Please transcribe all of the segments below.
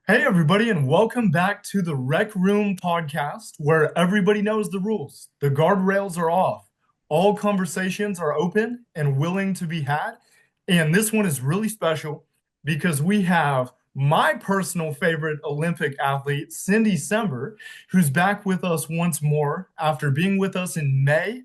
Hey, everybody, and welcome back to the Rec Room podcast, where everybody knows the rules. The guardrails are off. All conversations are open and willing to be had. And this one is really special because we have my personal favorite Olympic athlete, Cindy Sember, who's back with us once more after being with us in May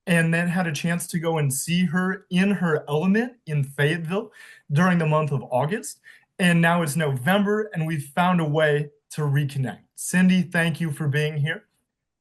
and then had a chance to go and see her in her element in Fayetteville during the month of August. And now it's November, and we've found a way to reconnect. Cindy, thank you for being here.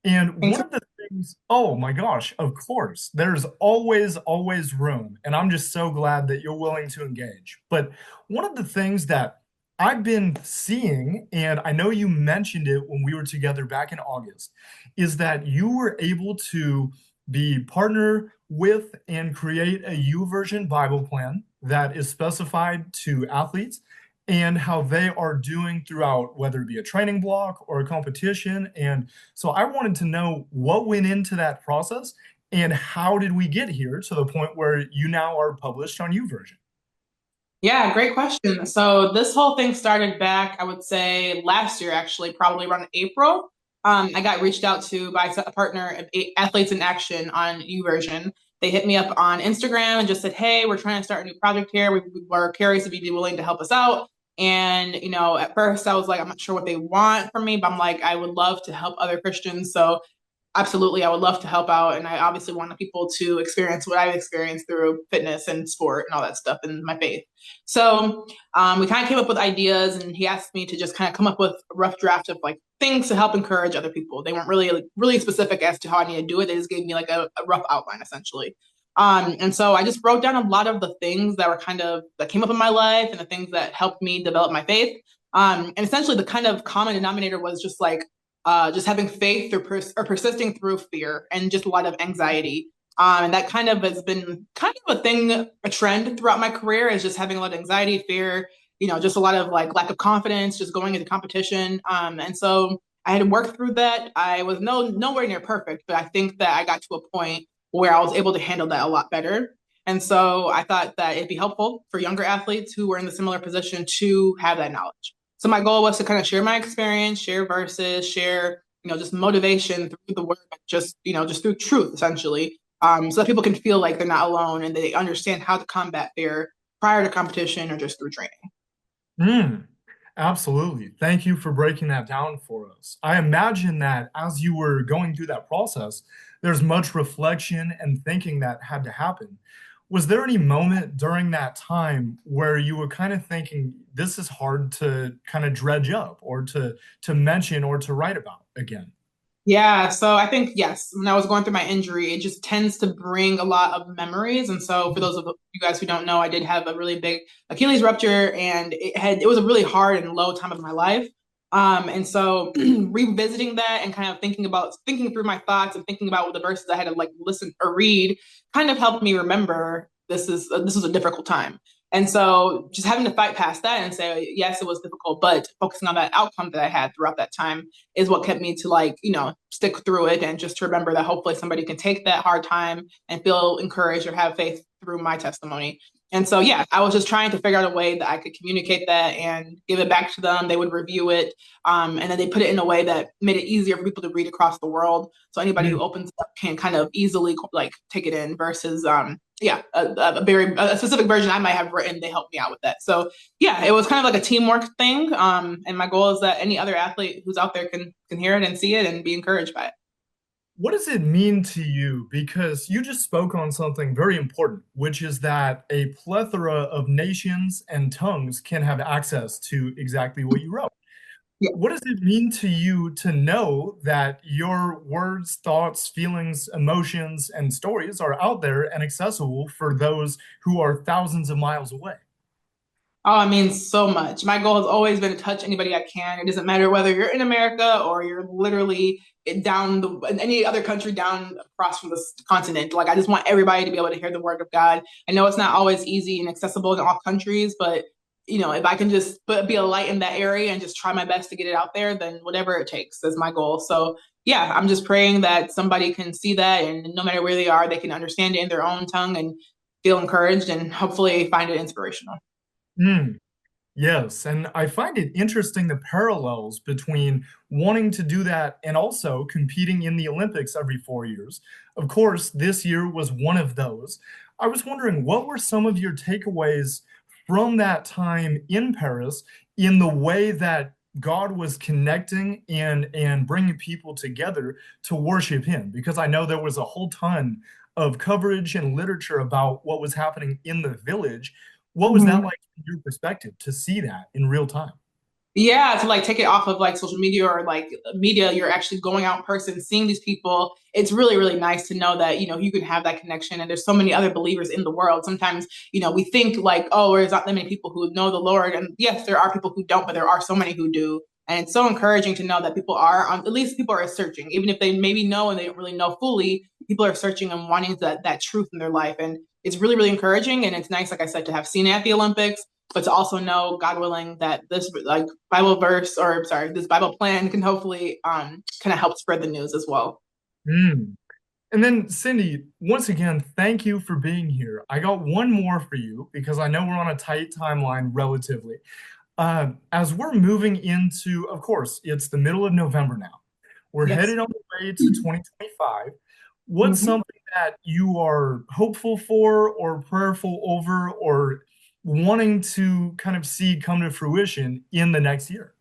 And Thanks. one of the things, oh my gosh, of course, there's always room. And I'm just so glad that you're willing to engage. But one of the things that I've been seeing, and I know you mentioned it when we were together back in August, is that you were able to be partner with and create a YouVersion Bible plan that is specified to athletes and how they are doing throughout, whether it be a training block or a competition. And so I wanted to know what went into that process and how did we get here to the point where you now are published on YouVersion? Yeah, great question. So this whole thing started back, I would say last year, actually, probably around April. I got reached out to by a partner of Athletes in Action on YouVersion. They hit me up on Instagram and just said, "Hey, we're trying to start a new project here. We're curious if you'd be willing to help us out." And at first I was like, I'm not sure what they want from me, but I'm like, I would love to help other Christians. So absolutely, I would love to help out. And I obviously want people to experience what I've experienced through fitness and sport and all that stuff and my faith. So we kind of came up with ideas, and he asked me to just kind of come up with a rough draft of like things to help encourage other people. They weren't really really specific as to how I need to do it. They just gave me like a rough outline essentially. And so I just wrote down a lot of the things that were kind of that came up in my life and the things that helped me develop my faith. And essentially, the kind of common denominator was just having faith through or persisting through fear and just a lot of anxiety. And that kind of has been kind of a thing, a trend throughout my career is just having a lot of anxiety, fear, just a lot of like lack of confidence, just going into competition. And so I had to work through that. I was nowhere near perfect, but I think that I got to a point where I was able to handle that a lot better. And so I thought that it'd be helpful for younger athletes who were in the similar position to have that knowledge. So my goal was to kind of share my experience, share verses, share, just motivation through the word, just through truth, essentially, so that people can feel like they're not alone and they understand how to combat fear prior to competition or just through training. Mm, absolutely. Thank you for breaking that down for us. I imagine that as you were going through that process, there's much reflection and thinking that had to happen. Was there any moment during that time where you were kind of thinking, this is hard to kind of dredge up or to mention or to write about again? Yeah, so I think yes, when I was going through my injury, it just tends to bring a lot of memories. And so for those of you guys who don't know, I did have a really big Achilles rupture and it was a really hard and low time of my life. And so revisiting that and kind of thinking through my thoughts and thinking about the verses I had to like listen or read kind of helped me remember this was a difficult time. And so just having to fight past that and say, yes, it was difficult, but focusing on that outcome that I had throughout that time is what kept me to like, stick through it and just to remember that hopefully somebody can take that hard time and feel encouraged or have faith through my testimony. And so, yeah, I was just trying to figure out a way that I could communicate that and give it back to them. They would review it. And then they put it in a way that made it easier for people to read across the world. So anybody who opens up can kind of easily like take it in versus, yeah, a specific version I might have written. They helped me out with that. So yeah, it was kind of like a teamwork thing. And my goal is that any other athlete who's out there can hear it and see it and be encouraged by it. What does it mean to you? Because you just spoke on something very important, which is that a plethora of nations and tongues can have access to exactly what you wrote. Yeah. What does it mean to you to know that your words, thoughts, feelings, emotions, and stories are out there and accessible for those who are thousands of miles away? Oh, it means so much. My goal has always been to touch anybody I can. It doesn't matter whether you're in America or you're literally in any other country down across from this continent. Like, I just want everybody to be able to hear the word of God. I know it's not always easy and accessible in all countries, but if I can just be a light in that area and just try my best to get it out there, then whatever it takes is my goal. So, yeah, I'm just praying that somebody can see that and no matter where they are, they can understand it in their own tongue and feel encouraged and hopefully find it inspirational. Mm. Yes, and I find it interesting the parallels between wanting to do that and also competing in the Olympics every 4 years. Of course, this year was one of those. I was wondering, what were some of your takeaways from that time in Paris in the way that God was connecting and bringing people together to worship Him? Because I know there was a whole ton of coverage and literature about what was happening in the village. What was that like from your perspective to see that in real time? Yeah, to like take it off of like social media or like media, you're actually going out in person, seeing these people. It's really, really nice to know that, you can have that connection. And there's so many other believers in the world. Sometimes, we think like, oh, there's not that many people who know the Lord. And yes, there are people who don't, but there are so many who do. And it's so encouraging to know that people are at least people are searching, even if they maybe know and they don't really know fully, people are searching and wanting that truth in their life. And it's really, really encouraging. And it's nice, like I said, to have seen it at the Olympics, but to also know, God willing, that this like Bible verse, or sorry, this Bible plan can hopefully kind of help spread the news as well. Mm. And then, Cindy, once again, thank you for being here. I got one more for you because I know we're on a tight timeline relatively. As we're moving into, of course, it's the middle of November now. We're Yes. headed on the way to 2025. What's Mhm. something that you are hopeful for or prayerful over or wanting to kind of see come to fruition in the next year?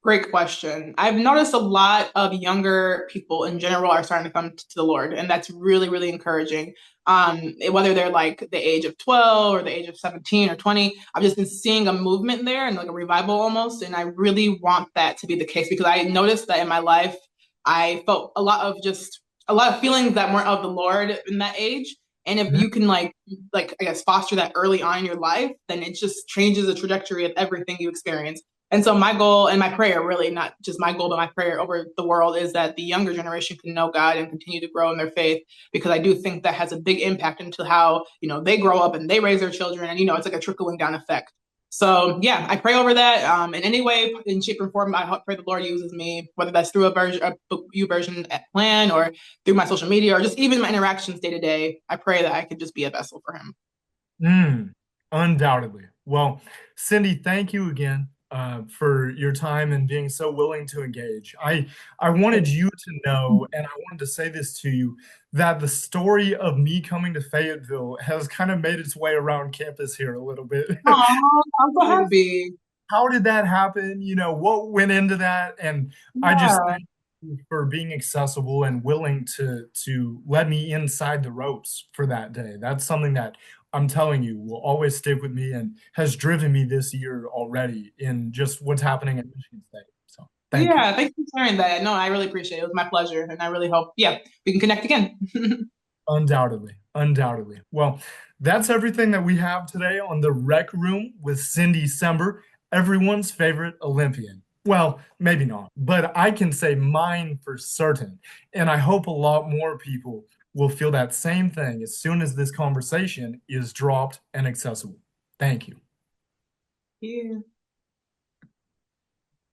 Great question. I've noticed a lot of younger people in general are starting to come to the Lord, and that's really, really encouraging. Whether they're like the age of 12 or the age of 17 or 20, I've just been seeing a movement there and like a revival almost. And I really want that to be the case because I noticed that in my life, I felt a lot of feelings that weren't of the Lord in that age. And if you can like I guess foster that early on in your life, then it just changes the trajectory of everything you experience. And so my goal and my prayer, really not just my goal, but my prayer over the world is that the younger generation can know God and continue to grow in their faith, because I do think that has a big impact into how, they grow up and they raise their children. And, it's like a trickling down effect. So yeah, I pray over that in any way, in shape or form. I pray the Lord uses me, whether that's through a U version plan or through my social media or just even my interactions day to day. I pray that I could just be a vessel for Him. Mm, undoubtedly. Well, Cindy, thank you again for your time and being so willing to engage. I wanted you to know, and I wanted to say this to you, that the story of me coming to Fayetteville has kind of made its way around campus here a little bit. Oh, I'm so So happy. how did that happen? What went into that? And I just Yeah. thank you for being accessible and willing to let me inside the ropes for that day. That's something that I'm telling you will always stick with me and has driven me this year already in just what's happening at Michigan State. So thank you. Yeah, thanks for sharing that. No, I really appreciate it. It was my pleasure. And I really hope, yeah, we can connect again. Undoubtedly. Undoubtedly. Well, that's everything that we have today on the Rec Room with Cindy Sember, everyone's favorite Olympian. Well, maybe not, but I can say mine for certain. And I hope a lot more people will feel that same thing as soon as this conversation is dropped and accessible. Thank you. Yeah.